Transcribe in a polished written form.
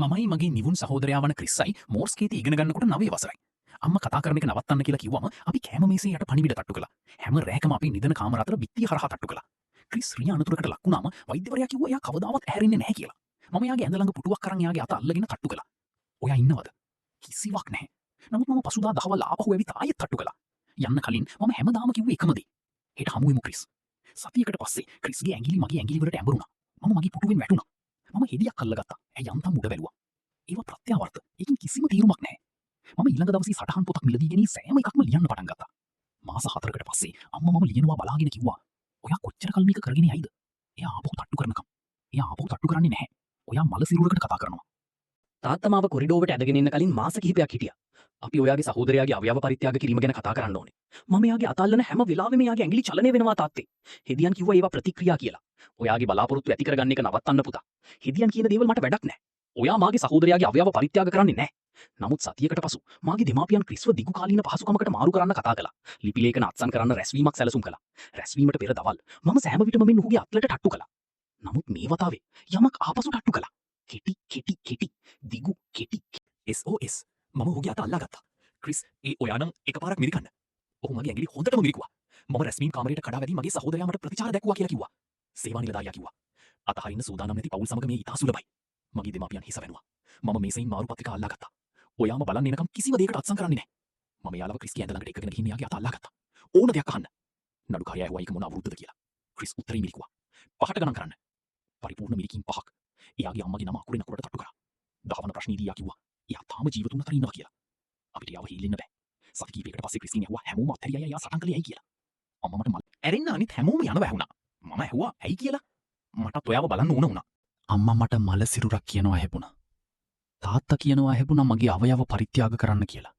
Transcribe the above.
මමයි මගේ නිවුන් සහෝදරයා වන ක්‍රිස්සයි මෝර්ස් කීති ඉගෙන ගන්නකොට 9 වසරයි. අම්මා කතා කරන එක නවත්තන්න කියලා කිව්වම අපි කෑම මේසේ යට පණිවිඩ තට්ටු කළා. හැම රැකම අපි නිදන කාමර අතර බිත්තිය හරහා තට්ටු කළා. ක්‍රිස් රියා අනතුරකට ලක් වුණාම වෛද්‍යවරයා කිව්වා එයා කවදාවත් ඇහැරෙන්නේ නැහැ කියලා. මම එයාගේ ඇඳ ළඟ පුටුවක් අරන් එයාගේ අත අල්ලගෙන තට්ටු කළා. ඔයා ඉන්නවද? කිසිවක් නැහැ. නමුත් මම පසුදා දහවල් ආපහු ඇවිත් ආයෙත් තට්ටු කළා. යන්න කලින් මම හැමදාම කිව්වේ එකම දේ. හෙට හමු වෙමු ක්‍රිස්. සතියකට පස්සේ ක්‍රිස්ගේ ඇඟිලි මගේ ඇඟිලි වලට ඇඹරුණා. මම මගේ පුටුවෙන් වැටුණා. මම හෙදියක් අල්ලගත්තා. ඇයි යන්තම් උඩ බැලුවා. ඒවා ප්‍රත්‍යාවර්ත. ඒකින් කිසිම තීරුමක් නැහැ. මම ඊළඟ දවසේ සටහන් පොතක් මිලදී ගෙනී සෑම එකක්ම ලියන්න පටන් ගත්තා. මාස 4කට පස්සේ අම්මා මම ලියනවා බලාගෙන කිව්වා ඔයා කොච්චර කල් මේක කරගෙන යයිද? එයා ආපහු තට්ටු කරනකම්. එයා ආපහු තට්ටු කරන්නේ නැහැ. ඔයා මල සිරුරකට කතා කරනවා. තාත්තා මාව කොරිඩෝවට ඇදගෙන එන්න කලින් මාස කිහිපයක් හිටියා. අපි ඔයාගේ සහෝදරයාගේ අවයව පරිත්‍යාග කිරීම ගැන කතා කරන්න ඕනේ. මම එයාගේ අත අල්ලන හැම වෙලාවෙම එයාගේ ඇඟිලි චලනය වෙනවා තාත්තේ. හෙදියන් කිව්වා ඒවා ප්‍රතික්‍රියා කියලා. ඔයාගේ බලාපොරොත්තු ඇති කරගන්න එක නවත්තන්න පුතා. හෙදියන් කියන දේවල් මට වැඩක් නැහැ. ඔයා මාගේ සහෝදරයාගේ අවයව පරිත්‍යාග කරන්නේ නැහැ. නමුත් සතියකට පසු මාගේ දෙමාපියන් ක්‍රිස්ව දිගු කාලීන පහසුකමකට මාරු කරන්න කතා කළා. ලිපි ලේඛන අත්සන් කරන්න රැස්වීමක් සැලසුම් කළා. රැස්වීමට පෙර දවල් මම සෑම විටම මෙන්න ඔහුගේ අත්ලට ටට්ටු කළා. නමුත් මේ වතාවේ යමක් ආපසු ටට්ටු කළා. කෙටි කෙටි කෙටි දිගු කෙටි SOS මම ඔහුගේ අත අල්ලාගත්තා. ක්‍රිස් ඒ ඔයා නම් එකපාරක් මිරිකන්න. ඔහු මගේ ඇඟිලි හොඳටම මිරිකුවා. මම රැස්වීම කාමරයට කඩා වැදී මගේ සහෝදරයා මට ප්‍රතිචාර දැක්වුවා කියලා කිව්වා. සේවා නිලධාරියා කිව්වා. අතහරින්න සූදානම් නැති පවුල් සමග මේ ඉතා සුලභයි. මගේ දෙමාපියන් හිස වැනුවා. මම මේසෙයින් මාරු පත්‍රිකා අල්ලාගත්තා. ඔයාම බලන්න එනකම් කිසිම දෙයකට අත්සන් කරන්නේ නැහැ. මම යාළුව ක්‍රිස්ගේ ඇඳ ළඟට එක්කගෙන ගිහින් එයාගේ අත අල්ලාගත්තා. ඕන දෙයක් අහන්න. නඩුකාරයා ඇහුවා ඒක මොන අවුරුද්දද කියලා. ක්‍රිස් උත්තරේ මිරිකුවා. 5ට ගණන් කරන්න. පරිපූර්ණ මිරිකීම් 5ක්. එයාගේ අම්මගේ නම අකුරෙන් අකුරට තට්ටු කරා. 10 වන ප්‍රශ්නේදී යා කිව්වා එයා තාම ජීවතුන් අතර ඉන්නවා කියලා. අපිට යාව හීලෙන්න බෑ. සති කිහිපයකට පස්සේ ක්‍රිස්ගෙන් ඇහුවා හැමෝම අත්හැරියා යා සටන් කළේ ඇයි කියලා. අම්මා මට මල් ඇරෙන්න අනිත් හැමෝම යනවා ඇහුණා. මම ඇහුවා ඇයි කියලා. මටත් ඔයාව බලන්න ඕන වුණා. අම්මා මට මල සිරුරක් කියනවා හැපුණා. තාත්තා කියනවා හැපුණා මගේ අවයව පරිත්‍යාග කරන්න කියලා.